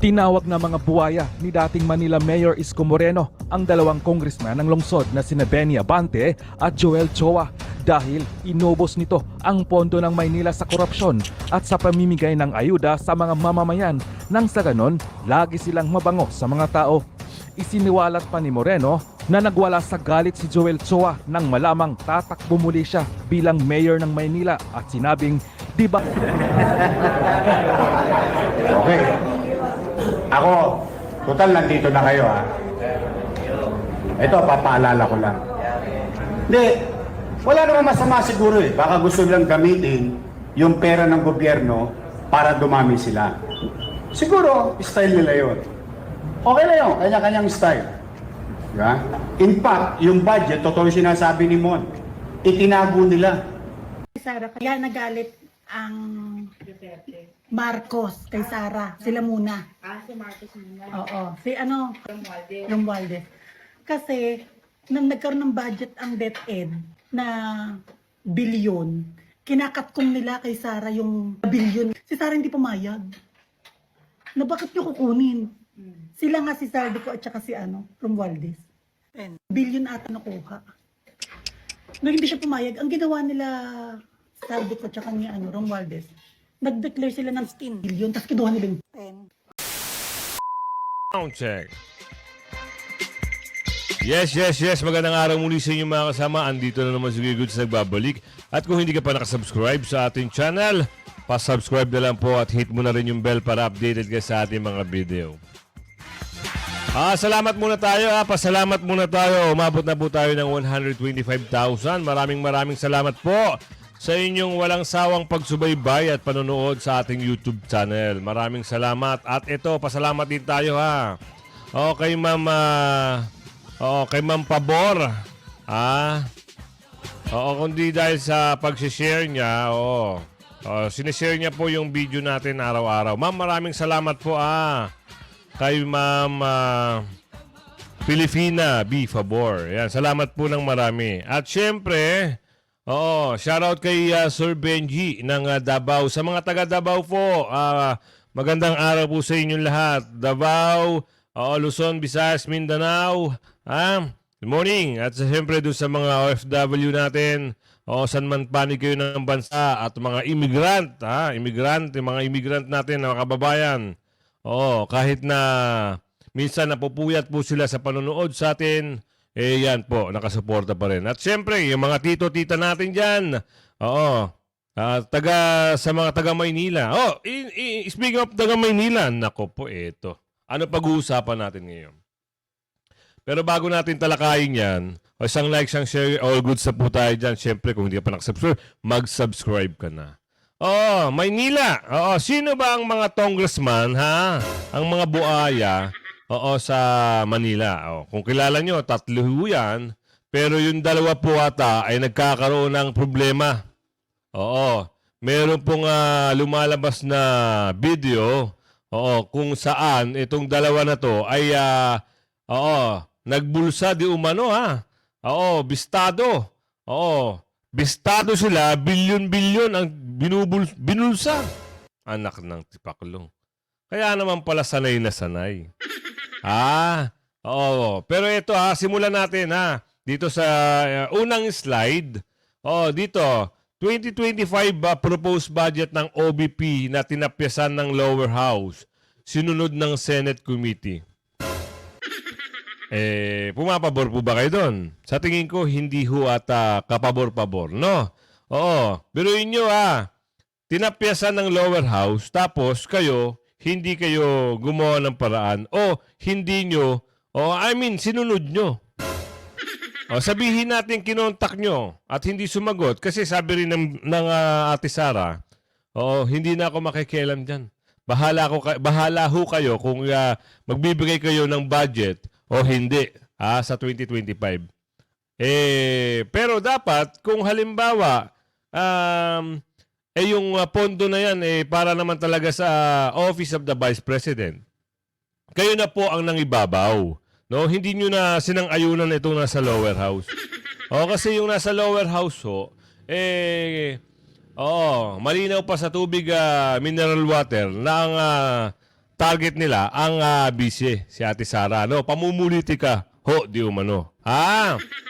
Tinawag na mga buwaya ni dating Manila Mayor Isko Moreno ang dalawang congressman ng lungsod na sina Benny Abante at Joel Chua dahil inubos nito ang pondo ng Maynila sa korupsyon at sa pamimigay ng ayuda sa mga mamamayan nang sa ganon lagi silang mabango sa mga tao. Isiniwalat pa ni Moreno na nagwala sa galit si Joel Chua nang malamang tatakbo muli siya bilang mayor ng Maynila at sinabing, "Di ba?" Okay. Ako, total nandito na kayo ha. Ito, papaalala ko lang. Hindi, wala naman masama siguro eh. Baka gusto nilang gamitin yung pera ng gobyerno para dumami sila. Siguro, style nila yun. Okay na yun, kanya-kanyang style. Diba? In fact, yung budget, totoo yung sinasabi ni Mon, itinago nila. Sara, kaya nagalit ang Marcos kay Sara. Sila muna. Si Marcos muna. Oo. Si ano? Romualdez. Romualdez. Kasi, nang nagkaroon ng budget ang DepEd na bilyon, kinakatkom nila kay Sara yung bilyon. Si Sara hindi pumayag. Na bakit nyo kukunin? Sila nga si Sardico at saka si Romualdez. Bilyon ata nakuha. Nung hindi siya pumayag, ang ginawa nila Sardico at saka ni Romualdez, nag-declare sila ng 10 billion, tapos kinuha nila yung 10. Sound check. Yes. Magandang araw muli sa inyo mga kasama. Andito na naman si Good sa nagbabalik. At kung hindi ka pa nakasubscribe sa ating channel, pa-subscribe na lang po at hit mo na rin yung bell para updated ka sa ating mga video. Salamat muna tayo. Pasalamat muna tayo. Umabot na po tayo ng 125,000. Maraming salamat po sa inyong walang sawang pagsubaybay at panonood sa ating YouTube channel. Maraming salamat. At ito, pasalamat din tayo ha. Kay Ma'am kay Ma'am Pabor. Kundi dahil sa pag-share niya, sinishare niya po yung video natin araw-araw. Ma'am, maraming salamat po kay Ma'am Filipina B. Pabor. Yan, salamat po ng marami. At syempre, shoutout kay Sir Benji ng Davao. Sa mga taga Davao po, magandang araw po sa inyong lahat. Davao, Luzon, Visayas, Mindanao. Good morning. At syempre doon sa mga OFW natin, saan man panig kayo ng bansa at mga immigrant, yung mga immigrant natin, mga kababayan. Kahit na minsan napupuyat po sila sa panonood sa atin, yan po, nakasuporta pa rin. At siyempre, yung mga tito-tita natin dyan, sa mga taga Maynila. Speaking of taga Maynila, nako po, ito. Ano pag-uusapan natin ngayon? Pero bago natin talakayin yan, isang like, isang share, all goods na po tayo dyan. Siyempre, kung hindi ka pa nakasubscribe, mag-subscribe ka na. Maynila. Sino ba ang mga congressman, ang mga buaya, sa Manila? Kung kilala nyo, 3 yan. Pero yung 2 po ata ay nagkakaroon ng problema. Meron pong lumalabas na video, kung saan itong 2 na to ay, nagbulsa di umano, bistado. Bistado sila, bilyon-bilyon ang binulsa. Anak ng tipaklong. Kaya naman pala sanay na sanay. Pero ito simulan natin dito sa unang slide. Dito, 2025 proposed budget ng OBP na tinapyasan ng lower house. Sinunod ng Senate Committee. Pumapabor po ba kayo doon? Sa tingin ko, hindi ho ata kapabor-pabor, no? Biruin nyo tinapyasan ng lower house, tapos kayo, hindi kayo gumawa ng paraan, hindi nyo, sinunod nyo. Sabihin natin kinontak nyo at hindi sumagot, kasi sabi rin ng Ate Sara, hindi na ako makikialam dyan. Bahala ho kayo kung magbibigay kayo ng budget o hindi sa 2025. Pero dapat kung halimbawa yung pondo na yan para naman talaga sa Office of the Vice President. Kayo na po ang nangibabaw. No, hindi niyo na sinang-ayunan itong nasa lower house. Kasi yung nasa lower house malinaw pa sa tubig mineral water na ang target nila ang busy, si Ate Sara. No? Pamumuliti ka. Ho, di umano.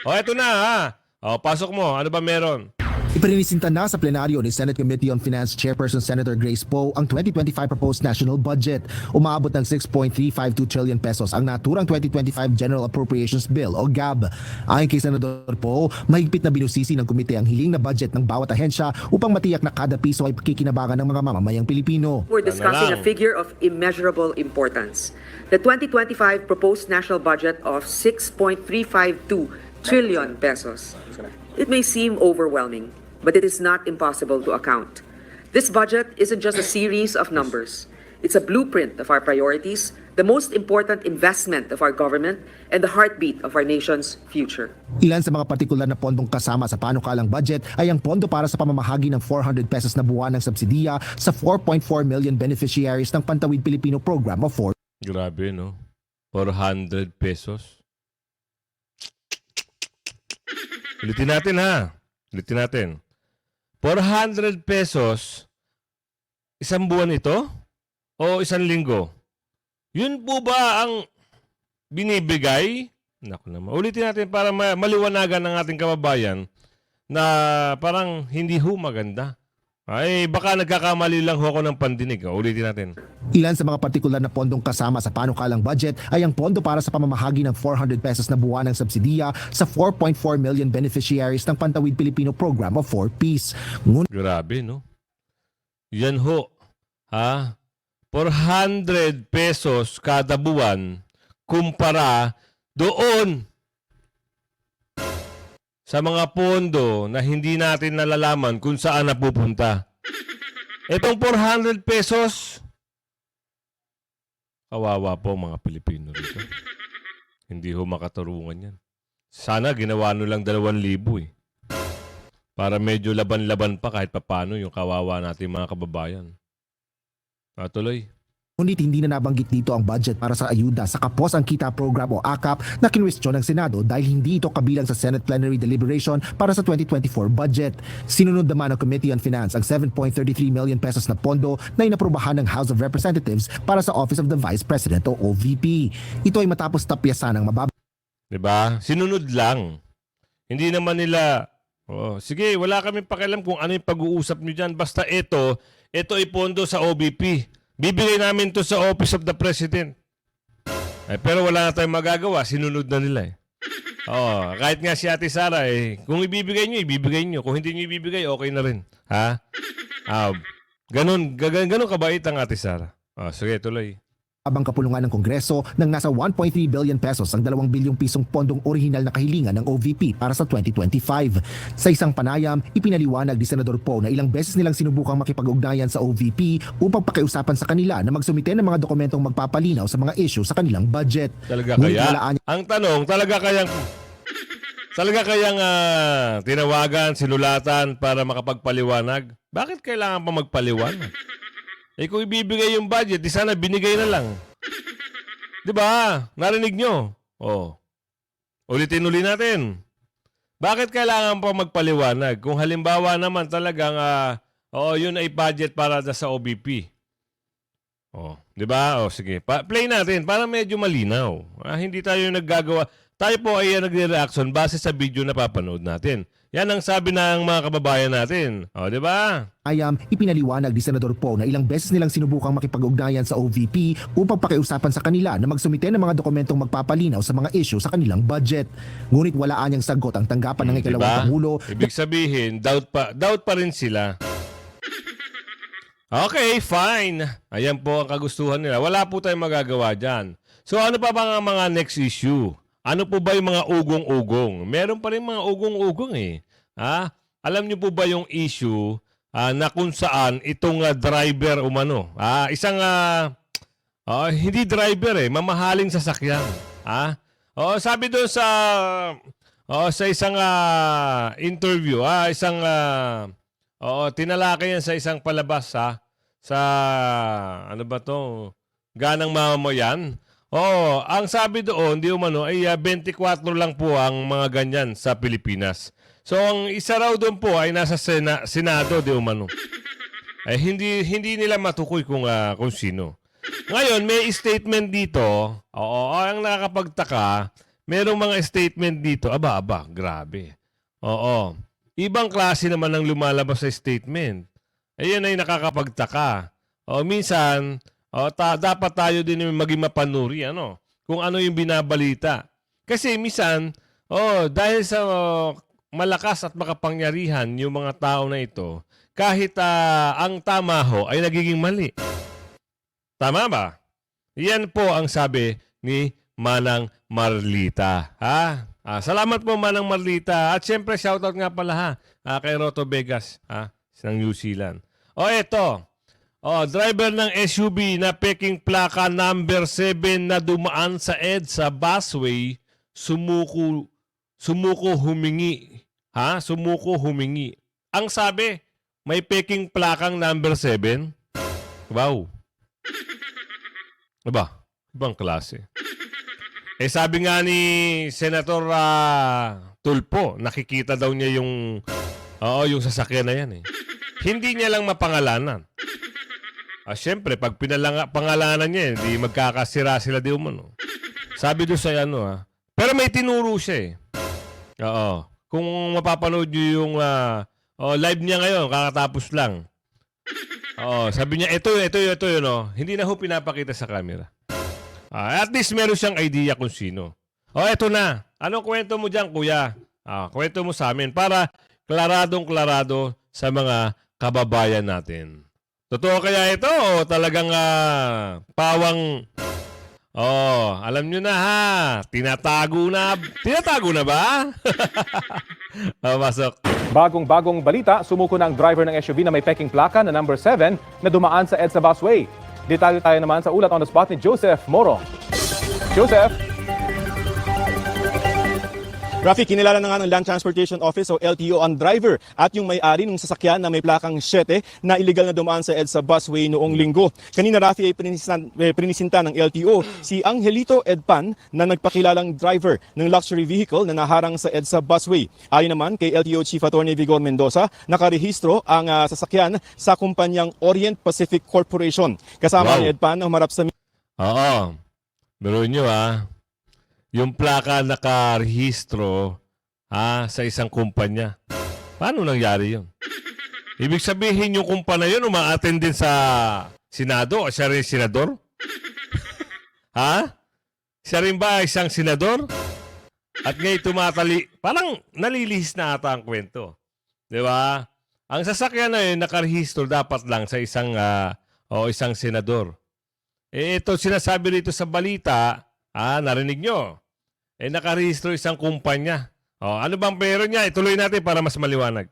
O eto na ha. O, pasok mo. Ano ba meron? Ipininisinta na sa plenaryo ni Senate Committee on Finance Chairperson Senator Grace Poe ang 2025 proposed national budget. Umaabot ng 6.352 trillion pesos ang naturang 2025 General Appropriations Bill o GAB. Ayon kay Senator Poe, mahigpit na binusisi ng komite ang hiling na budget ng bawat ahensya upang matiyak na kada piso ay pakikinabangan ng mga mamamayang Pilipino. We're discussing lang. a figure of immeasurable importance. The 2025 proposed national budget of 6.352 trillion pesos. It may seem overwhelming, but it is not impossible to account. This budget isn't just a series of numbers. It's a blueprint of our priorities, the most important investment of our government, and the heartbeat of our nation's future. Ilan sa mga partikular na pondong kasama sa panukalang budget ay ang pondo para sa pamamahagi ng 400 pesos na buwan ng subsidiya sa 4.4 million beneficiaries ng Pantawid Pilipino Program o 4. Grabe, no? 400 pesos. Ulitin natin ha. Ulitin natin. 400 pesos, isang buwan ito? O isang linggo? Yun po ba ang binibigay? Naku naman. Ulitin natin para maliwanagan ng ating kababayan na parang hindi ho maganda. Ay, baka nagkakamali lang ho ako ng pandinig. Ulitin natin. Ilan sa mga partikular na pondong kasama sa panukalang budget ay ang pondo para sa pamamahagi ng 400 pesos na buwan ng subsidiya sa 4.4 million beneficiaries ng Pantawid Pilipino Program o 4Ps. Grabe, no? Yan ho. 400 pesos kada buwan kumpara doon sa mga pondo na hindi natin nalalaman kung saan napupunta. Itong 400 pesos, kawawa po mga Pilipino rito. Hindi ho makatarungan yan. Sana ginawa nyo lang 2,000 eh. Para medyo laban-laban pa kahit papano yung kawawa natin mga kababayan. Tuloy. Ngunit hindi na nabanggit dito ang budget para sa ayuda sa Kapos ang Kita Program o AKAP na kinwestiyon ng Senado dahil hindi ito kabilang sa Senate Plenary Deliberation para sa 2024 budget. Sinunod naman ng Committee on Finance ang 7.33 million pesos na pondo na inaprubahan ng House of Representatives para sa Office of the Vice President o OVP. Ito ay matapos tapyasan ng mababa. Diba? Sinunod lang. Hindi naman nila, sige, wala kami pakialam kung ano yung pag-uusap nyo dyan. Basta ito ay pondo sa OVP. Bibigay namin to sa Office of the President. Pero wala na tayong magagawa. Sinunod na nila eh. Kahit nga si Ate Sara kung ibibigay nyo, ibibigay nyo. Kung hindi nyo ibibigay, okay na rin. Ganun kabait ang Ate Sara. Sige, tuloy. Abang kapulungan ng Kongreso ng nasa 1.3 billion pesos ang 2 bilyong pisong pondong orihinal na kahilingan ng OVP para sa 2025. Sa isang panayam, ipinaliwanag ni Senador Poe na ilang beses nilang sinubukang makipag-ugnayan sa OVP upang pakiusapan sa kanila na magsumite ng mga dokumentong magpapalinaw sa mga issue sa kanilang budget. Talaga Ngunit kaya? walaan Ang tanong, talaga kayang tinawagan, sinulatan para makapagpaliwanag? Bakit kailangan pa magpaliwanag? Kung ibibigay yung budget, di sana binigay na lang. Di ba? Narinig nyo? Ulitin natin. Bakit kailangan pa magpaliwanag? Kung halimbawa naman talagang, yun ay budget para sa OBP. Di ba? Sige. Play natin para medyo malinaw. Hindi tayo naggagawa. Tayo po ay nagre-reaction base sa video na papanood natin. Yan ang sabi ng mga kababayan natin. Di ba? Ipinaliwanag ni Senador Poe na ilang beses nilang sinubukang makipag-ugnayan sa OVP upang pakiusapan sa kanila na magsumite ng mga dokumentong magpapalinaw sa mga issue sa kanilang budget. Ngunit wala anyang sagot ang tanggapan ng ikalawang Pangulo. Ibig sabihin, doubt pa rin sila. Okay, fine. Ayan po ang kagustuhan nila. Wala po tayong magagawa dyan. So ano pa ba ang mga next issue? Ano po ba yung mga ugong-ugong? Meron pa rin mga ugong-ugong eh. Alam niyo po ba yung issue na kung saan itong driver umano? Hindi driver mamahaling sasakyan. Sabi doon sa isang interview, tinalakay yan sa isang palabas sa ano ba to? Ganang mamamayan. Ang sabi doon, di umano, ay 24 lang po ang mga ganyan sa Pilipinas. So, ang isa raw doon po ay nasa Senado, di umano. Hindi nila matukoy kung sino. Ngayon, may statement dito. Oo, ang nakakapagtaka, merong mga statement dito. Aba, grabe. Oo. Ibang klase naman ang lumalabas sa statement. Ayan ay nakakapagtaka. O, minsan, dapat tayo din maging mapanuri, ano? Kung ano yung binabalita. Kasi minsan, dahil sa malakas at makapangyarihan yung mga tao na ito, kahit ang tama ho ay nagiging mali. Tama ba? Yan po ang sabi ni Manang Marlita. Ha? Salamat po Manang Marlita. At syempre shoutout nga pala kay Roto Vegas ng New Zealand. Eto. Driver ng SUV na peking plaka number 7 na dumaan sa EDSA busway, sumuko humingi. Sumuko humingi. Ang sabi, may peking plakang number 7. Wow. Aba, ibang klase. Sabi nga ni Senator Tulfo, nakikita daw niya yung sasakyan na yan. Hindi niya lang mapangalanan. Siyempre, pag pangalanan niya, hindi magkakasira sila di umano. Sabi doon sa pero may tinuro siya Kung mapapanood niyo yung live niya ngayon, kakatapos lang. Sabi niya, ito yun. Hindi na ho pinapakita sa camera. At least meron siyang idea kung sino. Ito na. Anong kwento mo dyan, kuya? Kwento mo sa amin para klaradong-klarado sa mga kababayan natin. Totoo kaya ito o talagang pawang... alam nyo na Tinatago na ba? Pasok. Bagong-bagong balita, sumuko na ang driver ng SUV na may peking plaka na number 7 na dumaan sa EDSA busway. Detalye tayo naman sa ulat on the spot ni Joseph Moro. Joseph! Rafi, kinilala na nga ng Land Transportation Office o LTO ang driver at yung may-ari ng sasakyan na may plakang 7 na illegal na dumaan sa EDSA busway noong linggo. Kanina, Rafi, ay prinisinta ng LTO si Angelito Edpan na nagpakilalang driver ng luxury vehicle na naharang sa EDSA busway. Ayon naman kay LTO Chief Attorney Vigor Mendoza, nakarehistro ang sasakyan sa kumpanyang Orient Pacific Corporation. Kasama ni Edpan ang humarap sa... Meron nyo yung plaka nakarehistro sa isang kumpanya. Paano nangyari yun? Ibig sabihin yung kumpanya yun uma-attend din sa Senado o siya rin senador? Siya rin ba isang senador? At ngayon parang nalilihis na ata ang kwento. Di ba? Ang sasakyan na yun nakarehistro dapat lang sa isang senador. Ito sinasabi rito sa balita, narinig nyo. Nakarehistro isang kumpanya. Ano bang pero niya? Ituloy natin para mas maliwanag.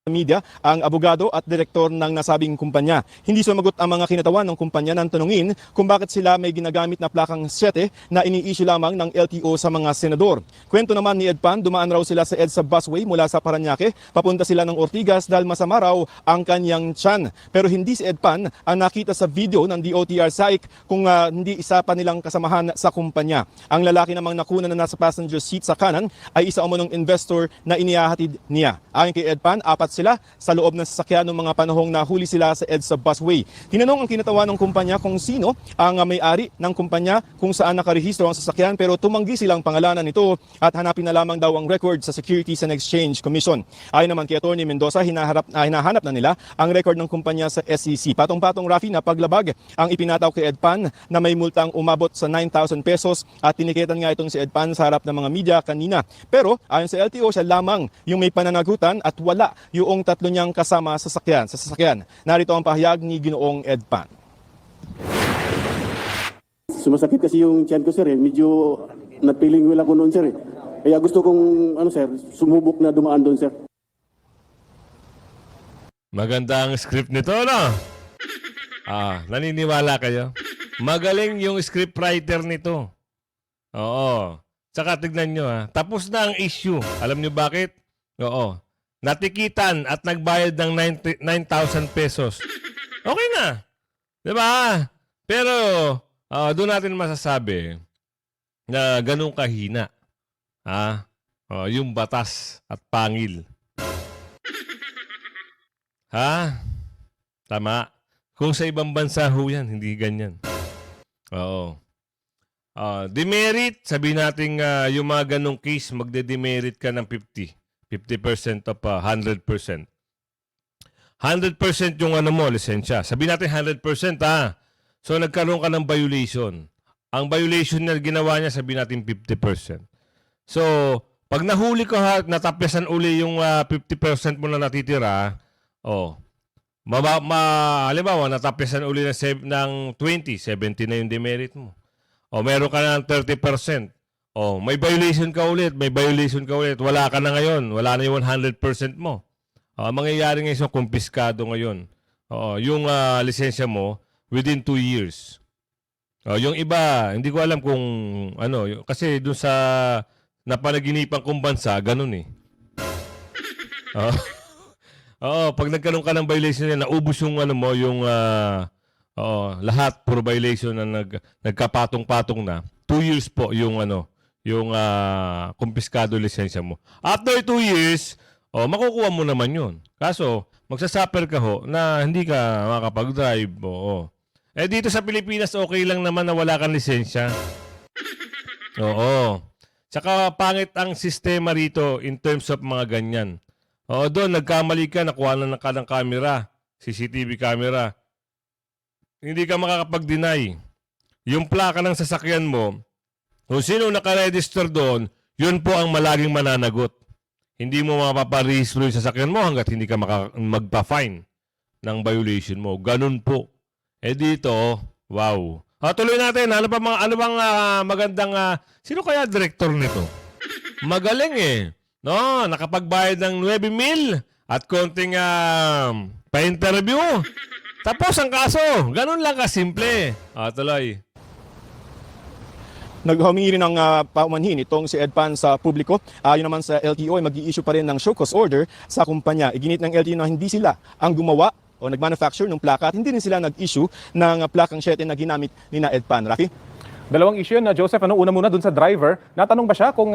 Media ang abogado at direktor ng nasabing kumpanya. Hindi sumagot ang mga kinatawan ng kumpanya nang tanungin kung bakit sila may ginagamit na plakang 7 na ini-issue lamang ng LTO sa mga senador. Kwento naman ni Edpan, dumaan raw sila sa EDSA busway mula sa Parañaque, papunta sila ng Ortigas dahil masama raw ang kanyang tiyan. Pero hindi si Edpan ang nakita sa video ng DOTR SAIC kung hindi isa pa nilang kasamahan sa kumpanya. Ang lalaki namang nakuna na nasa passenger seat sa kanan ay isa umunong investor na inihahatid niya. Ayon kay Edpan, 4 sila sa loob ng sasakyan ng mga panahong nahuli sila sa EDSA busway. Tinanong ang kinatawan ng kumpanya kung sino ang may-ari ng kumpanya kung saan nakarehistro ang sasakyan pero tumanggi silang pangalanan nito at hanapin na lamang daw ang record sa Securities and Exchange Commission. Ayon naman kay Atty. Mendoza, hinahanap na nila ang record ng kumpanya sa SEC. Patong-patong, Rafi, na paglabag ang ipinataw kay Edpan na may multang umabot sa 9,000 pesos at tinikitan nga itong si Edpan sa harap ng mga media kanina. Pero ayon sa LTO, siya lamang yung may pananagutan at wala yung 3 niyang kasama sa sasakyan. Narito ang pahayag ni Ginoong Edpan. Sumasakit kasi yung tiyan ko, sir. Medyo napiling wala ko noon, sir. Kaya gusto kong, sir, sumubok na dumaan doon, sir. Maganda ang script nito, no? Naniniwala kayo? Magaling yung scriptwriter nito. Oo. Tsaka tignan nyo, tapos na ang issue. Alam nyo bakit? Oo. Natikitan at nagbayad ng 9,000 pesos. Okay na. Diba? Pero, doon natin masasabi na ganun kahina. Yung batas at pangil. Tama. Kung sa ibang bansa ho yan, hindi ganyan. Oo. Demerit, sabi natin yung mga ganong case, magde-demerit ka ng 50% of 100%. 100% yung ano mo, lisensya. Sabi natin 100% ha. So nagkaroon ka ng violation. Ang violation na ginawa niya, sabi natin 50%. So, pag nahuli ka ha, natapyasan uli yung 50% mo na natitira, halimbawa, natapyasan uli ng 20, 70 na yung demerit mo. O meron ka ng 30%. O may violation ka ulit, wala ka na ngayon, wala na yung 100% mo. Ang mangyayari ngayon, kumpiskado ngayon. Yung lisensya mo within 2 years. Yung iba, hindi ko alam kung ano, kasi dun sa napanaginipan kong bansa, ganun eh. Pag nagkaroon ka ng violation na naubos yung ano mo, yung lahat puro violation na nagkapatong-patong na, 2 years po yung yung kumpiskado lisensya mo. After 2 years, makukuha mo naman yun. Kaso, magsasuffer ka ho na hindi ka makakapag-drive. Dito sa Pilipinas, okay lang naman na wala kang lisensya. Oo. Tsaka pangit ang sistema rito in terms of mga ganyan. Doon, nagkamali ka, nakuha na ka ng camera, CCTV camera. Hindi ka makakapag-deny. Yung plaka ng sasakyan mo, kung sino nakaregister doon, yun po ang malaging mananagot. Hindi mo mapaparehistro yung sasakyan mo hanggat hindi ka magpa-fine ng violation mo. Ganun po. Dito, wow. Tuloy natin. Ano bang magandang... sino kaya director nito? Magaling eh. No, nakapagbayad ng 9,000 at konting pa-interview. Tapos ang kaso. Ganun lang kasimple. Tuloy. Naghumingi rin ng paumanhin itong si EDPAN sa publiko. Yun naman sa LTO ay mag-i-issue pa rin ng show cause order sa kumpanya. Iginit ng LTO na hindi sila ang gumawa o nag-manufacture ng plaka at hindi rin sila nag-issue ng plakang 7 na ginamit ni na EDPAN. Rafi? Dalawang issue yun, Joseph. Una muna dun sa driver. Natanong ba siya kung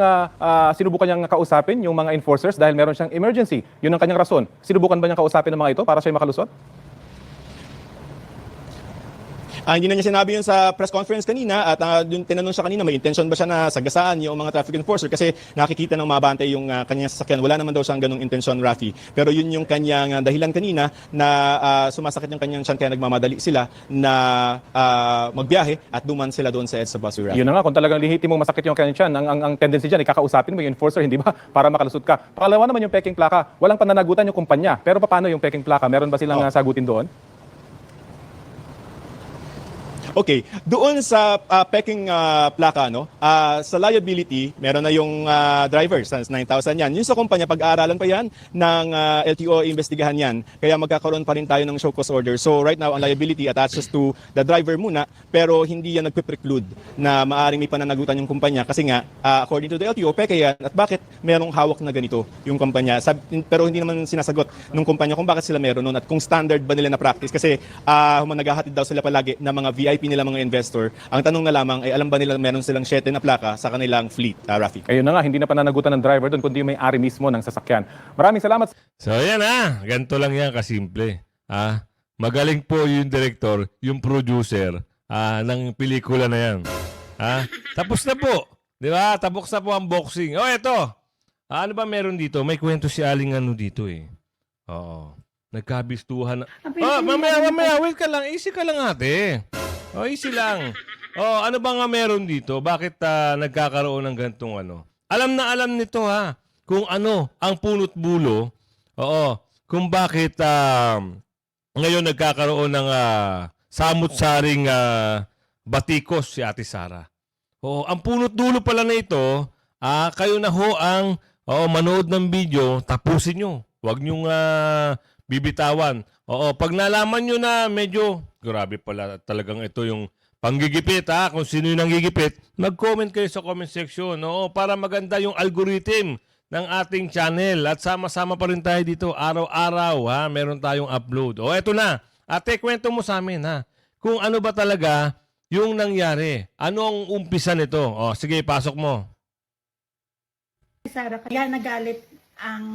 sinubukan niyang kausapin yung mga enforcers dahil meron siyang emergency? Yun ang kanyang rason. Sinubukan ba niyang kausapin ng mga ito para siya makalusot? Hindi na niya sinabi yun sa press conference kanina at yung tinanong siya kanina, may intention ba siya na sagasaan yung mga traffic enforcer kasi nakikita ng mabantay yung kanyang sasakyan. Wala naman daw siyang ganung intention, Rafi. Pero yun yung kanyang dahilan kanina na sumasakit yung kanyang tiyan kaya nagmamadali sila na magbiyahe at duman sila doon sa EDSA busway, Rafi. Yun na nga, kung talagang lihitimong masakit yung kanyang tiyan, ang tendency dyan, ikakausapin mo yung enforcer, hindi ba? Para makalusot ka. Pangalawa naman yung peking plaka. Walang pananagutan yung kumpanya. Pero paano yung peking plaka? Meron ba silang sagutin doon? Okay, doon sa peking plaka, sa liability, meron na yung driver, sa 9,000 yan. Yung sa kumpanya, pag-aaralan pa yan ng LTO, investigahan yan. Kaya magkakaroon pa rin tayo ng show cause order. So right now, ang liability attaches to the driver muna, pero hindi yan nagpe-preclude na maaring may pananagutan yung kumpanya. Kasi nga, according to the LTO, peke yan. At bakit merong hawak na ganito yung kumpanya? Pero hindi naman sinasagot ng kumpanya kung bakit sila meron nun at kung standard ba nila na practice. Kasi naghahatid daw sila palagi ng mga VIP nila mga investor. Ang tanong na lamang ay alam ba nila meron silang 7 na plaka sa kanilang fleet, Rafi? Ayun na nga, hindi na pananagutan ng driver doon kundi yung may-ari mismo ng sasakyan. Maraming salamat. So yan ganito lang yan kasimple. Magaling po yung director, yung producer ng pelikula na yan. Tapos na po. Di ba? Tapos na po ang boxing. Eto. Ano ba meron dito? May kwento si Aling dito eh. Oo. Nagkabistuhan. Mamaya, wait ka lang. Easy ka lang ate. Easy lang. Ano ba nga meron dito? Bakit nagkakaroon ng gantong Alam na alam nito kung ano ang punot bulo. Kung bakit ngayon nagkakaroon ng samut-saring batikos si Ate Sara. Ang punot dulo pala na ito, kayo na ho ang manood ng video, tapusin nyo. Huwag nyong bibitawan. Pag nalaman nyo na medyo, grabe pala talagang ito yung panggigipit kung sino yung nanggigipit, mag-comment kayo sa comment section para maganda yung algorithm ng ating channel at sama-sama pa rin tayo dito araw-araw meron tayong upload. Eto na. Ate, kwento mo sa amin kung ano ba talaga yung nangyari. Ano ang umpisa nito? Sige, pasok mo. Sara, kaya nagalit ang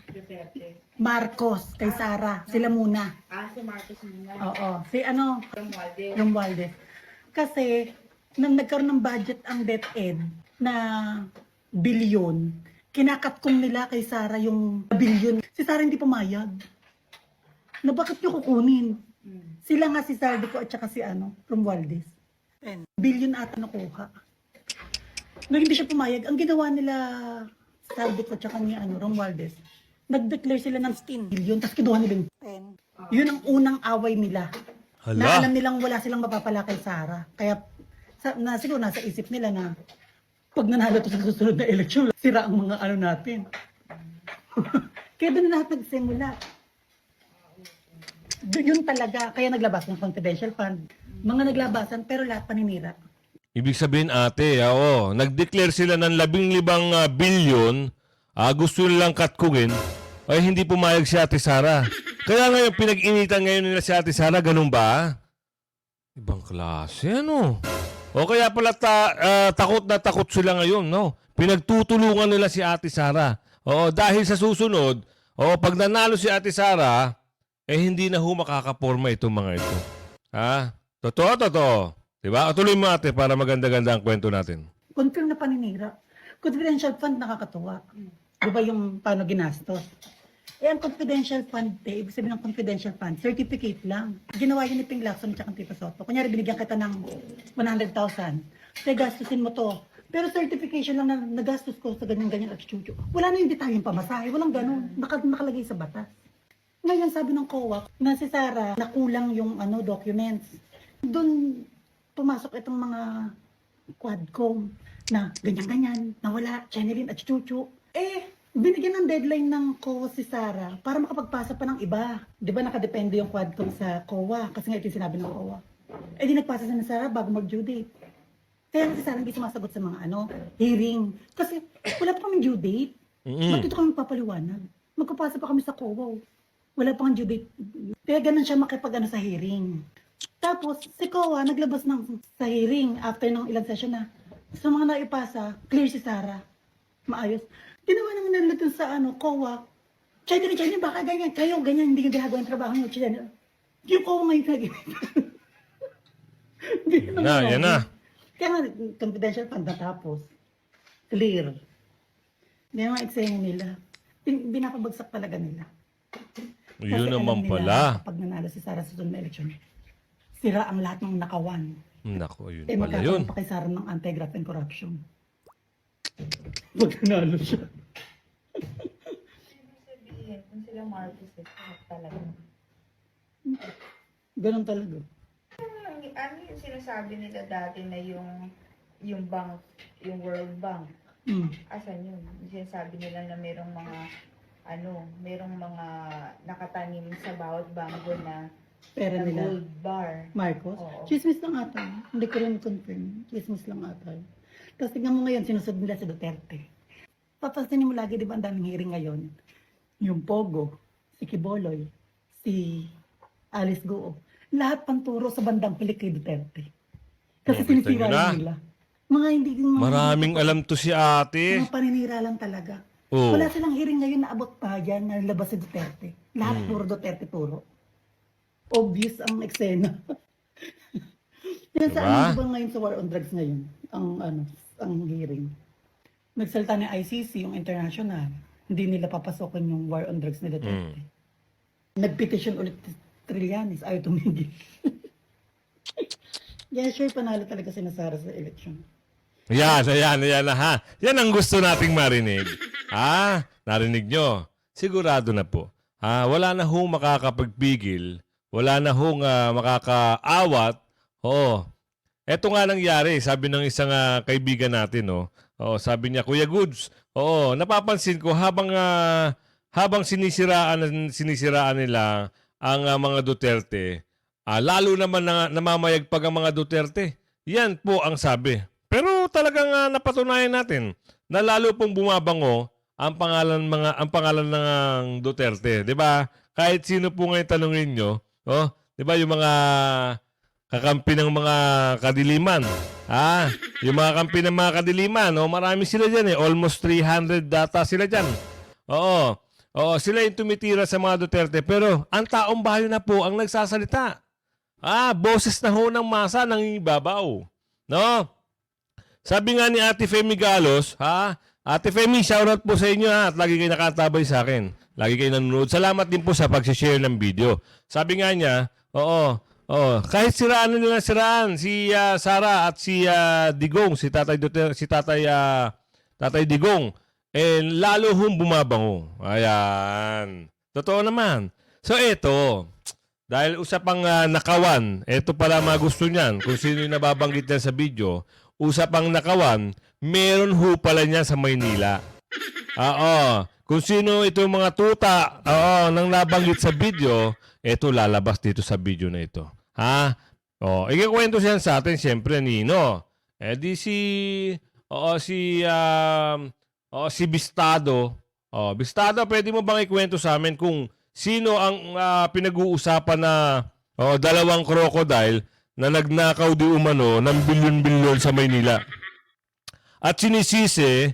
Duterte. Marcos kay Sara. Sila muna. Si Marcos muna. Oo. Si ano, Romualdez. Romualdez. Kasi, nang nagkaroon ng budget ang DepEd na bilyon, kinakatkong nila kay Sara yung bilyon. Si Sara hindi pumayag. Na bakit nyo kukunin? Sila nga si Saldico at saka si Romualdez. Bilyon ata nakuha. Nung hindi siya pumayag, ang ginawa nila Saldico at saka ni Romualdez, nag-declare sila ng 10 billion, tapos kinuha nila yung 10. Yun ang unang away nila. Na alam nilang wala silang mapapala kay Sara. Kaya siguro nasa isip nila na pag nanalo to sa susunod na eleksyon, sira ang mga natin. Kaya doon na lahat nagsimula. Yun talaga. Kaya naglabas ng confidential fund. Mga naglabasan, pero lahat paninira. Ibig sabihin ate, nag-declare sila ng 15 billion, gusto nilang katkungin, ay hindi pumayag si Ate Sara. Kaya ngayon, pinag-initan ngayon nila si Ate Sara, ganun ba? Ibang klase, ano? O kaya pala takot na takot sila ngayon, no? Pinagtutulungan nila si Ate Sara. Oo, dahil sa susunod, pag nanalo si Ate Sara, hindi na makakaporma itong mga ito. Ha? Totoo. Diba? O tuloy mo ate para maganda-ganda ang kwento natin. Confirm na paninira. Confidential fund nakakatuwa. Di ba yung paano ginastos? Ang confidential fund, ibig sabihin ng confidential fund, certificate lang. Ginawa yun ni Ping Lacson at Tito Soto. Kunyari, binigyan kita ng 100,000. Kaya gastusin mo to. Pero certification lang na nagastos ko sa ganyan-ganyan at chucho. Wala na yung detalyeng pamasahe. Walang ganun. Nakalagay sa batas. Ngayon, sabi ng COA, na si Sara, nakulang yung documents. Doon, pumasok itong mga quadcom na ganyan-ganyan, nawala, Channeline at Chuchu. Binigyan ng deadline ng COA si Sara para makapagpasa pa ng iba. Di ba nakadepende yung quadcom sa COA? Kasi nga ito yung sinabi ng COA. Di nagpasa sa Sara bago mag-due date. Kaya si Sara hindi sumasagot sa mga hearing. Kasi wala pa kaming due date. Ba't ito kami papaliwanag? Magpapasa pa kami sa COA. Wala pang due date. Kaya ganun siya sa hearing. Tapos, si COA naglabas sa hearing after ng ilang session na sa mga naipasa, clear si Sara. Maayos. Ginawa naman nila dun sa COA. China, baka ganyan. Kayo, ganyan, hindi nyo ginagawa yung trabaho nyo. China. Yung COA ngayon Yan na. Kaya nga, confidential fund natapos. Clear. Yan ang eksena nila. Binapabagsak talaga nila. Yun Kasi naman alam nila, pala. Pag nanalo si Sara sa susunod na eleksyon, sira ang lahat ng nakawan. Nako, yun pala yun. Magkakaroon pa kay Sara ng anti-graft and corruption. Pag nanalo siya. Sabihin, kung sila Marcos, talaga. Ganun talaga. Ano yung sinasabi nila dati na yung bank, yung World Bank? Asan yun? Yung sinasabi nila na merong mga nakatanim sa bawat bangko na Pera nila. gold bar. Marcos? Oo. Chismis lang ata. Hindi ko rin confirm. Chismis lang ata. Tapos tingnan mo ngayon, sinusunod nila si Duterte. Papansinin mo lagi, di ba, ang daming hearing ngayon? Yung Pogo, si Kiboloy, si Alice Goo. Lahat panturo sa bandang pilik kay Duterte. Kasi Kita sinisira nyo na. lang nila. Mga hindi... Maraming alam to si ate. Mga paninira lang talaga. Oo. Wala silang hearing ngayon na abot pa dyan na labas si Duterte. Lahat puro Duterte, puro. Obvious ang eksena. Yan Diba? sa ba ngayon sa war on drugs ngayon? Ang hearing. Nagsalita ng ICC, yung international. Hindi nila papasokan yung war on drugs ni Duterte. Nagpetition ulit Trillanes, ayaw tumigil. Yan, sure, panalo talaga si Sara sa election. Yan na ha. Yan ang gusto nating marinig. Narinig nyo. Sigurado na po. Wala na hong makakapagpigil. Wala na hong makakaawat. Oo. Eto nga nangyari, sabi ng isang kaibigan natin, no? Oo, sabi niya, Kuya Goods, napapansin ko habang sinisiraan nila ang mga Duterte, lalo naman namamayagpag ang mga Duterte. Yan po ang sabi. Pero talagang napatunayan natin na lalo pong bumabango ang pangalan ng Duterte, 'di ba? Kahit sino po ngayon tanungin nyo, 'di ba yung mga kakampi ng mga kadiliman, yung mga kampi ng mga kadiliman, marami sila diyan almost 300 data sila diyan. Oo. Oo, sila yung tumitira sa mga Duterte. Pero ang taong bayan na po ang nagsasalita. Boses na ho ng masa nang ibabaw. No? Sabi nga ni Ate Femi Galos, Ate Femi, shoutout po sa inyo at lagi kayo nakatabay sa akin. Lagi kayo nanonood. Salamat din po sa pag-share ng video. Sabi nga niya, kahit siraan nila siraan si Sara at si Digong, si Tatay Duterte, si Tatay Digong, lalo hong bumabango. Ayan. Totoo naman. So ito, dahil usapang nakawan, ito pala mga gusto niyan, kung sino yung nababanggit niyan sa video, usapang nakawan, meron ho pala niya sa Maynila. Kung sino itong mga tuta, nang nabanggit sa video, ito lalabas dito sa video na ito. Ikikwento siya sa atin, siyempre, Nino. Si Bistado. Bistado, pwede mo bang ikwento sa amin kung sino ang pinag-uusapan na dalawang crocodile na nagnakaw di umano ng bilyon-bilyon sa Maynila? At sinisisi,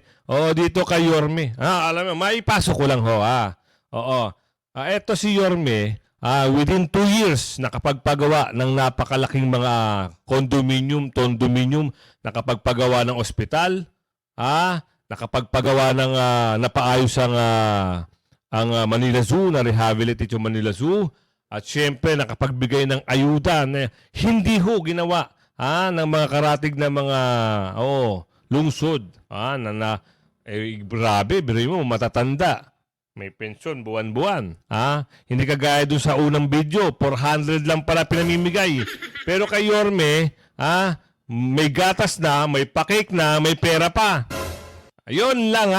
dito kay Yorme. Alam mo, maipasok ko lang ho. Eto si Yorme, within 2 years, nakapagpagawa ng napakalaking mga condominium, nakapagpagawa ng ospital, nakapagpagawa ng napaayos ang Manila Zoo, na-rehabilitate yung Manila Zoo, at syempre nakapagbigay ng ayuda na hindi ho ginawa ng mga karatig na mga lungsod. Grabe, biro mo, matatanda. May pensyon buwan-buwan. Hindi kagaya doon sa unang video, 400 lang pala pinamimigay. Pero kay Yorme, may gatas na, may pakik na, may pera pa. Ayun lang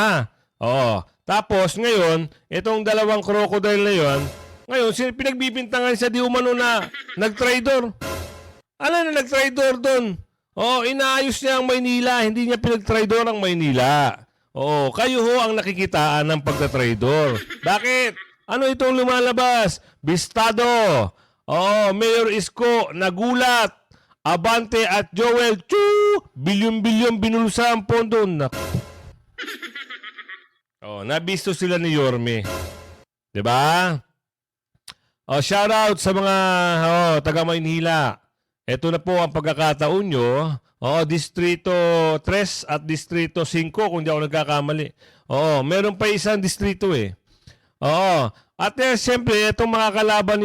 Tapos ngayon, itong dalawang crocodile na yon, ngayon pinagbibintangan siya di umano na nag-trader. Ano na nag-trader doon? Inaayos niya ang Maynila, hindi niya pinag-trader ang Maynila. Kayo ho ang nakikitaan ng pagka-trader. Bakit? Ano itong lumalabas? Bistado. Mayor Isko, nagulat. Abante at Joel, bilyon-bilyon binulsa ang pondo. Nabisto sila ni Yorme. 'Di ba? Shout out sa mga taga Maynila. Ito na po ang pagkakataon nyo. Distrito 3 at Distrito 5 kung di ako nagkakamali. Meron pa isang distrito eh. At siyempre, itong mga kalaban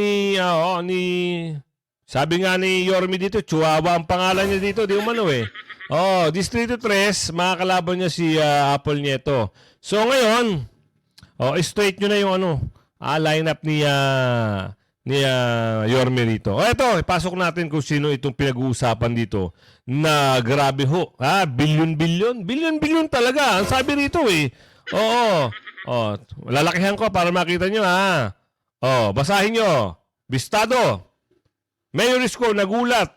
sabi nga ni Yorme dito, Chihuahua ang pangalan niya dito, di umano eh. Distrito 3, mga kalaban niya si Apple Nieto. So ngayon, straight nyo na yung lineup ni Yorme dito. Ito, ipasok natin kung sino itong pinag-uusapan dito na grabe ho. Bilyon-bilyon? Bilyon-bilyon talaga. Ang sabi rito eh. Lalakihan ko para makita nyo basahin nyo. Bistado. Mayor Isko, nagulat.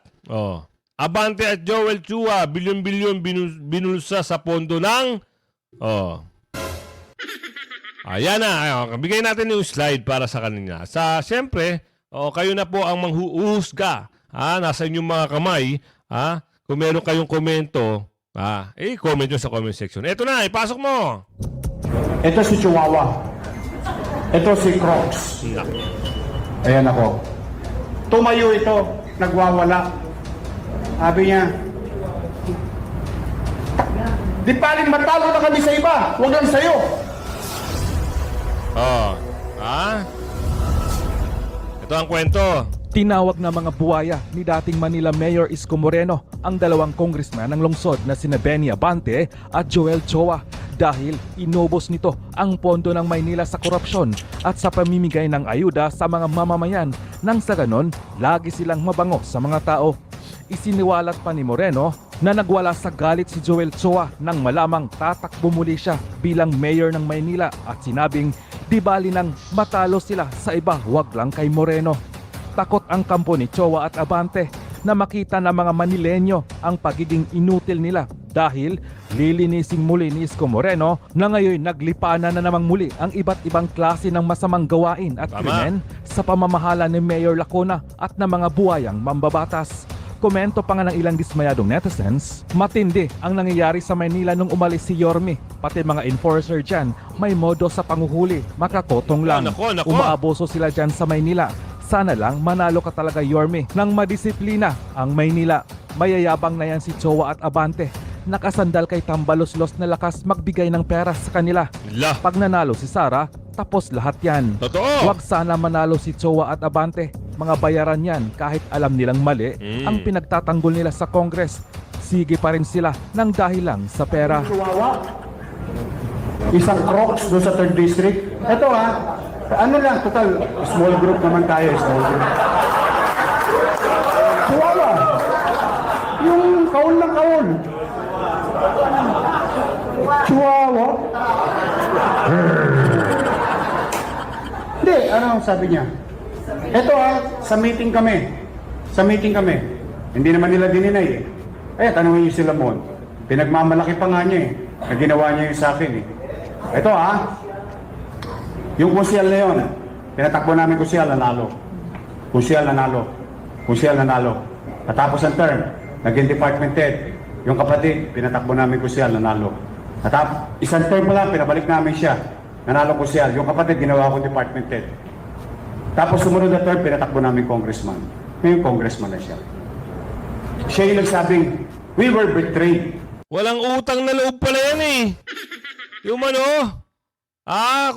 Abante at Joel Chua, bilyon-bilyon binulsa sa pondo ng ayan na. Bigay natin yung slide para sa kanina. Siyempre, kayo na po ang manghuhusga. Nasa inyong mga kamay. Kung meron kayong komento, comment nyo sa comment section. Ito na, ipasok mo. Ito si Chihuahua. Ito si Crocs. Ayan ako. Tumayo ito, nagwawala. Sabi niya, di paling matalo na kami sa iba, huwag lang sa'yo. Ito ang kwento. Tinawag na mga buwaya ni dating Manila Mayor Isko Moreno ang dalawang congressman ng lungsod na sina Benny Abante at Joel Chua dahil inubos nito ang pondo ng Maynila sa korupsyon at sa pamimigay ng ayuda sa mga mamamayan nang sa ganon lagi silang mabango sa mga tao. Isiniwalat pa ni Moreno na nagwala sa galit si Joel Chua nang malamang tatakbo muli siya bilang mayor ng Maynila at sinabing di bali nang matalo sila sa iba, wag lang kay Moreno. Takot ang kampo ni Chua at Abante na makita ng mga Manilenyo ang pagiging inutil nila dahil lilinising muli ni Isko Moreno na ngayon naglipanan na namang muli ang iba't ibang klase ng masamang gawain at krimen sa pamamahala ni Mayor Lacona at ng mga buwayang mambabatas. Komento pa nga ng ilang dismayadong netizens, matindi ang nangyayari sa Maynila nung umalis si Yorme. Pati mga enforcer dyan, may modo sa panguhuli, makakotong lang. Nako. Umaaboso sila dyan sa Maynila. Sana lang manalo ka talaga Yorme nang madisiplina ang Maynila. Mayayabang na yan si Jowa at Abante. Nakasandal kay tambalos-los na lakas magbigay ng pera sa kanila. Lah. Pag nanalo si Sara, tapos lahat yan. Totoo. Huwag sana manalo si Jowa at Abante. Mga bayaran yan kahit alam nilang mali ang pinagtatanggol nila sa Congress. Sige pa rin sila ng dahil lang sa pera. Chihuahua. Isang Crocs doon sa 3rd District. Ito ano lang, total, small group naman tayo, small group. Chihuahua. Yung kaon ng kaon. Chihuahua. Hindi, ano sabi niya? Ito sa meeting kami. Sa meeting kami. Hindi naman nila dininay eh. Tanungin niyo sila mo. Pinagmamalaki pa nga niya na ginawa niya yung sa akin eh. Ito yung kusyal na yun. Pinatakbo namin kusyal, nanalo. Kusyal, nanalo. Kusyal, nanalo. Natapos ang term, naging department head. Yung kapatid, pinatakbo namin kusyal, nanalo. Isang term mo lang, pinabalik namin siya. Nanalo kusyal. Yung kapatid, ginawa akong department head. Tapos sumunod na term, pinatakbo namin congressman. Ngayon, congressman na siya. Siya yung nagsabing, we were betrayed. Walang utang na loob pala yan eh. Yung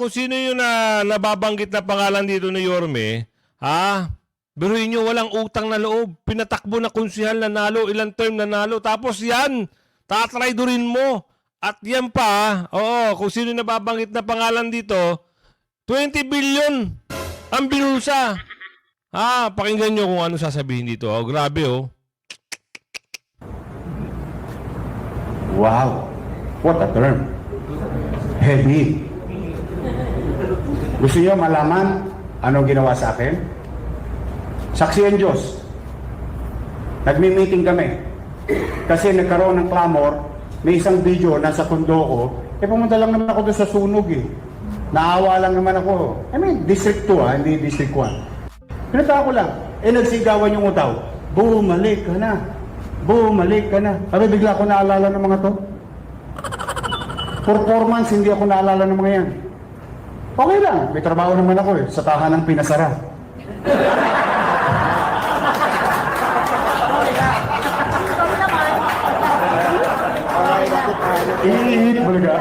kung sino yung nababanggit na pangalan dito ni Yorme, biruin nyo, walang utang na loob. Pinatakbo na konsihal, nanalo, ilang term nanalo. Tapos yan, tatraydorin mo. At yan pa, kung sino yung nababanggit na pangalan dito, 20 billion ang binulsa. Pakinggan nyo kung ano sasabihin dito. Grabe Wow, what a term. Heavy. Gusto niyo malaman anong ginawa sa akin? Saksi ang Diyos. Nagmi-meeting kami. Kasi nagkaroon ng clamor, may isang video nasa kondo ko, pumunta lang naman ako doon sa sunog eh. Naawa lang naman ako. District 2 hindi District 1. Pinata ko lang. Nagsigawan yung utaw. Bumalik ka na. Bumalik ka na. Bigla ko naalala ng mga to. For 4 months, hindi ako naalala ng mga yan. Okay lang. May trabaho naman ako sa tahanang pinasara. Iinit bulaga.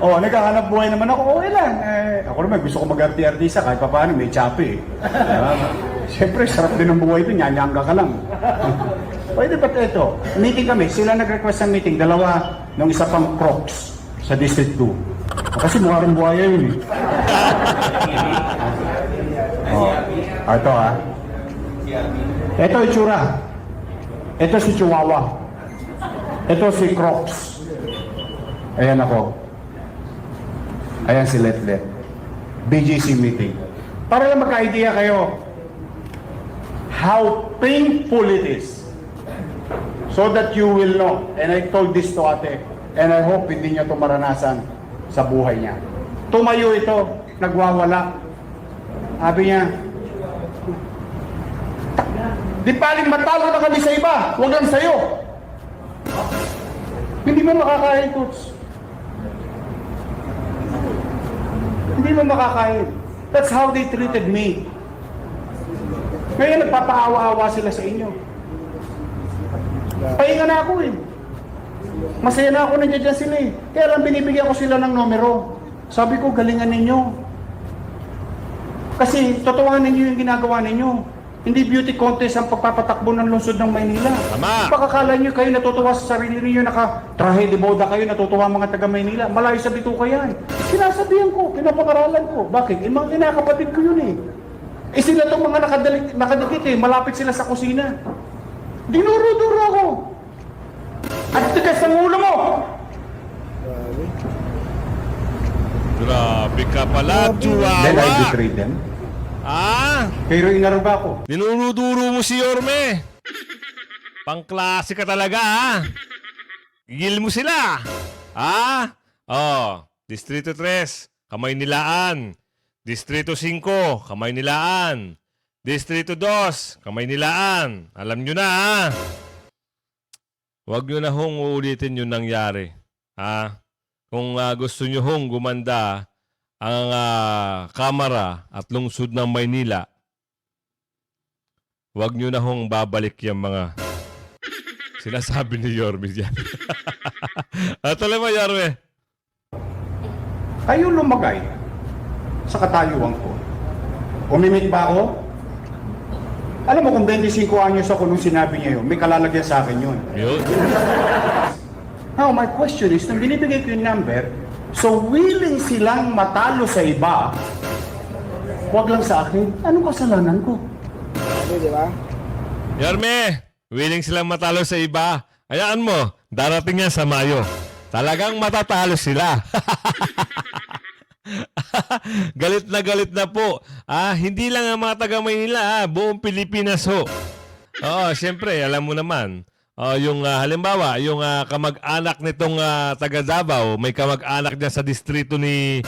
Naghahanap buhay naman ako. Okay lang. Ako naman, gusto ko mag-arti-artista kahit pa paano, may chape eh. Siyempre, sarap din ng buhay ito. Nyanyangga ka lang. Pwede ba't ito? Meeting kami. Sila nag-request ng meeting. Dalawa ng isa pang Crocs sa District 2. Kasi mukha rin buhaya yun eh. Ito Ito itsura. Ito si Chihuahua. Ito si Crocs. Ayan ako. Ayan si Letlet. BGC meeting. Para lang magka-idea kayo how painful it is. So that you will know. And I told this to ate. And I hope hindi niya ito maranasan sa buhay niya. Tumayo ito. Nagwawala. Sabi niya, di paling matalo na kami sa iba. Huwag lang sa'yo. Hindi mo makakain, Toots. Hindi mo makakain. That's how they treated me. Ngayon nagpapaawa-awa sila sa inyo. Pahinga na ako eh. Masaya na ako nandiyan sila eh. Kaya lang binibigyan ko sila ng numero. Sabi ko, galingan ninyo. Kasi totohanan ninyo yung ginagawa ninyo. Hindi beauty contest ang pagpapatakbo ng lungsod ng Maynila. Tama. Pakakala nyo kayo natutuwa sa sarili ninyo, naka-trahe de boda kayo, natutuwa mga taga Maynila. Malayo sa bituka yan. Sinasabihan ko, pinapakaralan ko. Bakit? Mga kinakapatid ko yun eh. Sila itong mga nakadikit eh, malapit sila sa kusina. Dinuro-duro ako. At tigas ng ulo mo! Grabe ka pala, Chihuahua. Then I betrayed them. Pero inarba ako. Dinuruduro mo si Yorme. Pangklase ka talaga, Gigil mo sila. Distrito 3, kamay nilaan. Distrito 5, kamay nilaan. Distrito 2, Kamaynilaan. Alam nyo na, ha? Huwag nyo na hong uulitin yung nangyari. Ha? Kung gusto nyo hong gumanda ang Kamara at lungsod ng Maynila, huwag nyo na hong babalik yung mga sinasabi ni Yorme dyan. Tuloy mo, Yorme. Kayo lumagay sa katayuan ko. Umimik ba ako? Alam mo kung 25 anyos ako nung sinabi niya yun, may kalalagyan sa akin yun. Yun. Now, my question is, nung binibigay ko yung number, so willing silang matalo sa iba, wag lang sa akin, anong kasalanan ko? Yorme, willing silang matalo sa iba. Hayaan mo, darating yan sa Mayo. Talagang matatalo sila. Galit na po. Hindi lang ang mga taga Maynila, buong Pilipinas ho. Oo, siyempre, alam mo naman. Yung halimbawa, yung kamag-anak nitong taga Davao, may kamag-anak niya sa distrito ni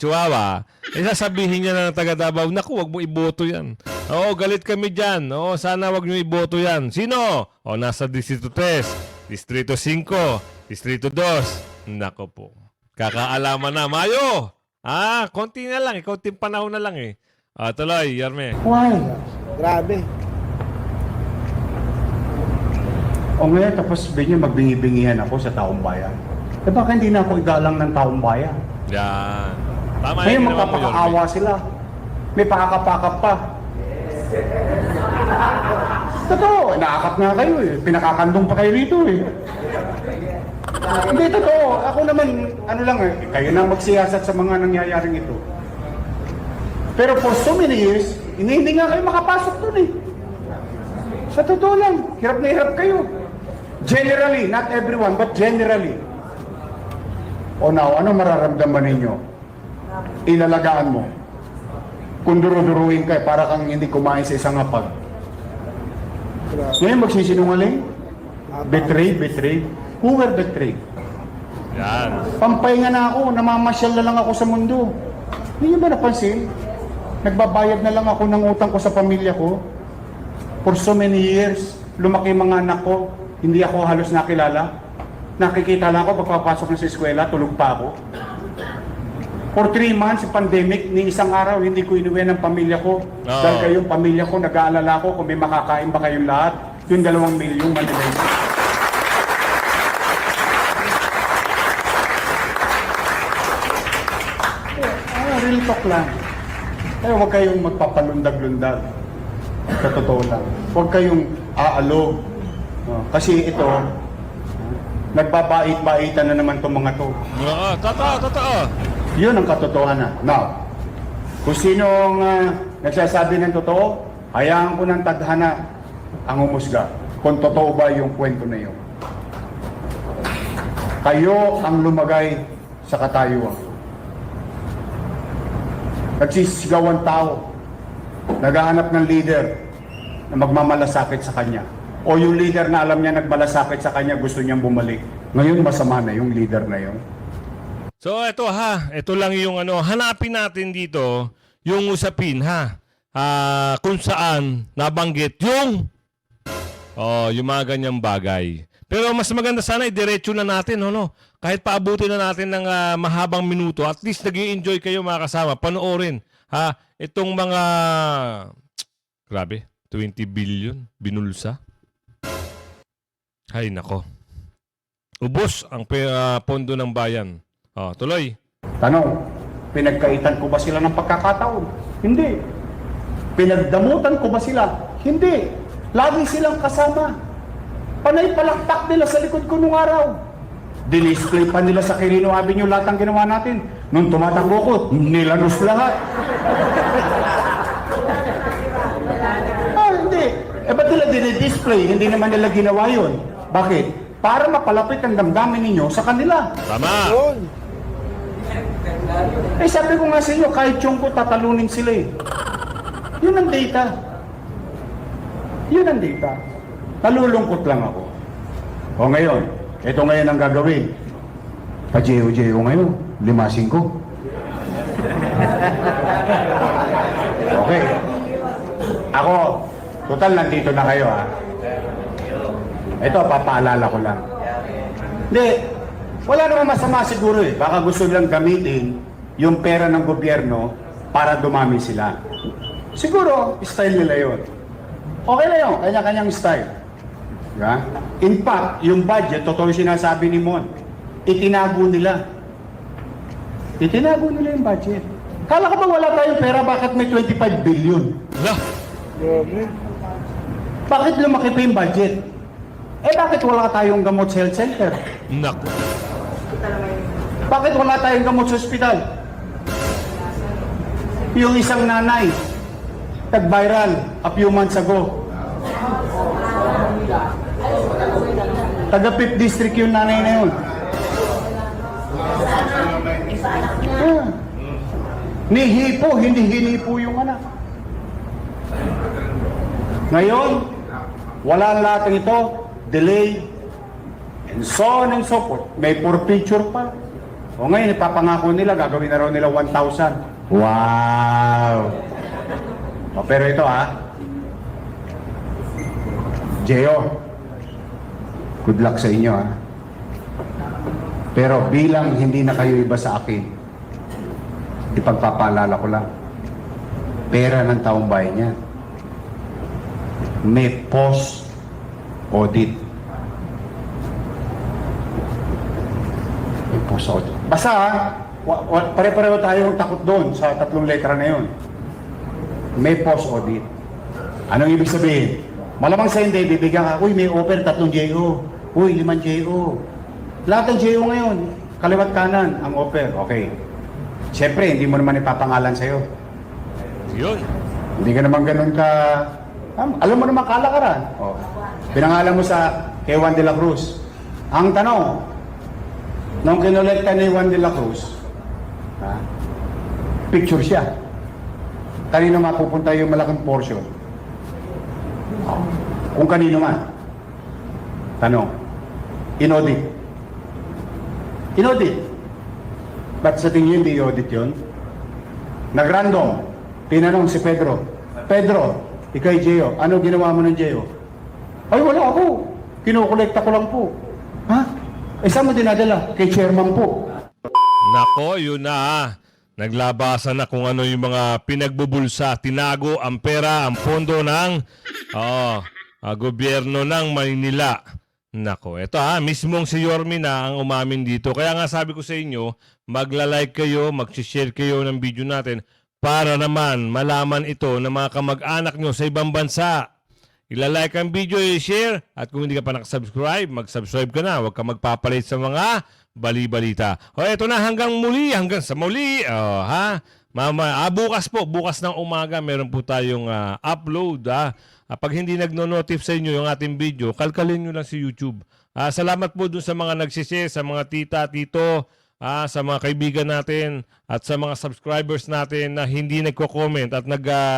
Chihuahua, sasabihin niya ng taga Davao, naku, wag mo iboto yan. Oo, galit kami dyan. Oo, sana wag nyo iboto yan. Sino? Nasa Distrito 3, Distrito 5, Distrito 2. Nako po. Kakaalaman na. Mayo! Konti na lang. Konting panahon na lang eh. Tuloy, Yorme. Why? Grabe. O ngayon, tapos magbingi-bingihan ako sa taong bayan. Eh baka hindi na ako igalang ng taong bayan? Yan. Tama Ngayon yung ginawa mo, magpapakaawa Yorme. sila. May pakakapakap pa. Totoo, naakap nga kayo eh. Pinakakandong pa kayo rito eh. Hindi, totoo. Ako naman, ano lang eh, kayo na magsiyasat sa mga nangyayaring ito. Pero for so many years, hindi nga kayo makapasok dun eh. Sa totoo lang, hirap na hirap kayo. Generally, not everyone, but generally. O now, ano mararamdaman ninyo? Ilalagaan mo. Kung duro-duruin ka, para kang hindi kumain sa isang hapag. Ngayon magsisinungaling? Betray. Who were betrayed? Yan. Pampahinga na ako, namamasyal na lang ako sa mundo. Hindi niyo ba napansin? Nagbabayad na lang ako ng utang ko sa pamilya ko. For so many years, lumaki mga anak ko, hindi ako halos nakilala. Nakikita lang ako pagpapasok na sa eskwela, tulog pa ako. For 3 months, pandemic, ni isang araw, hindi ko inuwi ng pamilya ko. Dahil kayong pamilya ko, nag-aalala ko kung may makakain ba kayong lahat. Yung 2 milyong Manilay. Real talk lang. Kaya huwag kayong magpapalundag-lundag. Sa totoo lang. Huwag kayong aalog. Kasi ito, nagbabait-baitan na naman itong mga to. Oo, totoo. Yun ang katotohanan. Now, kung sinong nagsasabi ng totoo, hayaan ko ng tadhana ang umusga. Kung totoo ba yung kwento na yun. Kayo ang lumagay sa katayuan. Nagsisigaw ang tao. Naghahanap ng leader na magmamalasakit sa kanya. O yung leader na alam niya nagmalasakit sa kanya, gusto niyang bumalik. Ngayon masama na yung leader na yun. So ito lang yung hanapin natin dito yung usapin kung saan nabanggit yung mga ganyang bagay. Pero mas maganda sana diretso na natin kahit paabutin na natin ng mahabang minuto, at least nag-i-enjoy kayo mga kasama, panoorin itong mga grabe, 20 billion binulsa. Hay nako. Ubos ang pondo ng bayan. Tuloy. Tanong, pinagkaitan ko ba sila ng pagkakataon? Hindi. Pinagdamutan ko ba sila? Hindi. Lagi silang kasama. Panay palakpak nila sa likod ko nung araw. Dinisplay pa nila sa Quirino Avenue lahat ang ginawa natin. Nung tumatakbo ko, nilanos lahat. Hindi. Ba't nila dinidisplay? Hindi naman nila ginawa yun. Bakit? Para mapalapit ang damdamin ninyo sa kanila. Tama. Sabi ko nga sa inyo, kahit yung ko, tatalunin sila eh. Yun ang data. Yun ang data. Nalulungkot lang ako. O ngayon, ito ngayon ang gagawin. Pa-J.O. ngayon, 5-5. Okay. Ako, total nandito na kayo ha. Ito, papaalala ko lang. Hindi, wala naman masama siguro eh. Baka gusto nilang gamitin yung pera ng gobyerno para dumami sila. Siguro, style nila yun. Okay na yun, kanya-kanyang style. Diba? In fact, yung budget, totoo yung sinasabi ni Mon, itinago nila. Itinago nila yung budget. Kala ko ba wala tayong pera, bakit may 25 billion? Lah, Bakit lumaki pa yung budget? Bakit wala tayong gamot sa health center? nako. Bakit wala tayong gamot sa ospital? Yung isang nanay, tag-viral a few months ago. Taga 5th District yung nanay na yun. Ni hipo, hindi hinipo yung anak. Ngayon, wala lahat ng ito, delay, and so on and so forth. May forfeiture pa. O ngayon, ipapangako nila, gagawin na raw nila 1,000. Wow! O, pero ito Gio, good luck sa inyo Pero bilang hindi na kayo iba sa akin, ipagpapaalala ko lang, pera ng taong bayan niya. May post-audit. May post-audit. Basta pare-pareho tayong takot doon sa 3 letra na yun. May post-audit. Anong ibig sabihin? Malamang sa hindi, bibigyan ka, uy, may offer 3 JO. Uy, 5 JO. Lahat ng JO ngayon, kaliwat kanan ang offer. Okay. Siyempre, hindi mo naman ipapangalan sa'yo. Yun. Hindi ka naman ganun ka... alam mo naman kalakaran. Oh. Pinangalan mo sa kay Juan de la Cruz. Ang tanong, nung kinolekta ni Juan de la Cruz, picture siya. Kanino mapupunta yung malaking portion? Kung kanino man. Tanong, in-audit. In-audit. Ba't sa tingin hindi i-audit yun? Nag-random. Tinanong si Pedro. Pedro, ikay Gio, ano ginawa mo ng Gio? Ay, wala ako. Kinukolekta ko lang po. Ha? Saan mo dinadala? Kay chairman po. Nako, yun na. Naglabasan na kung ano yung mga pinagbubulsa, tinago ang pera, ang pondo ng gobyerno ng Maynila. Nako, eto mismong si Yorme na ang umamin dito. Kaya nga sabi ko sa inyo, magla-like kayo, mag-share kayo ng video natin para naman malaman ito ng mga kamag-anak nyo sa ibang bansa. Ila-like ang video, i-share, at kung hindi ka pa nakasubscribe, mag-subscribe ka na. Huwag ka magpapalit sa mga bali-balita. O eto na, hanggang sa muli. Bukas ng umaga, meron po tayong upload. Pag hindi nagno-notif sa inyo yung ating video, kalkalin nyo lang si YouTube. Salamat po dun sa mga nagsishare, sa mga tita, tito, sa mga kaibigan natin, at sa mga subscribers natin na hindi nagko-comment at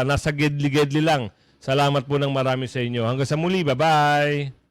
nasa gedli-gedli lang. Salamat po ng marami sa inyo. Hanggang sa muli. Bye-bye!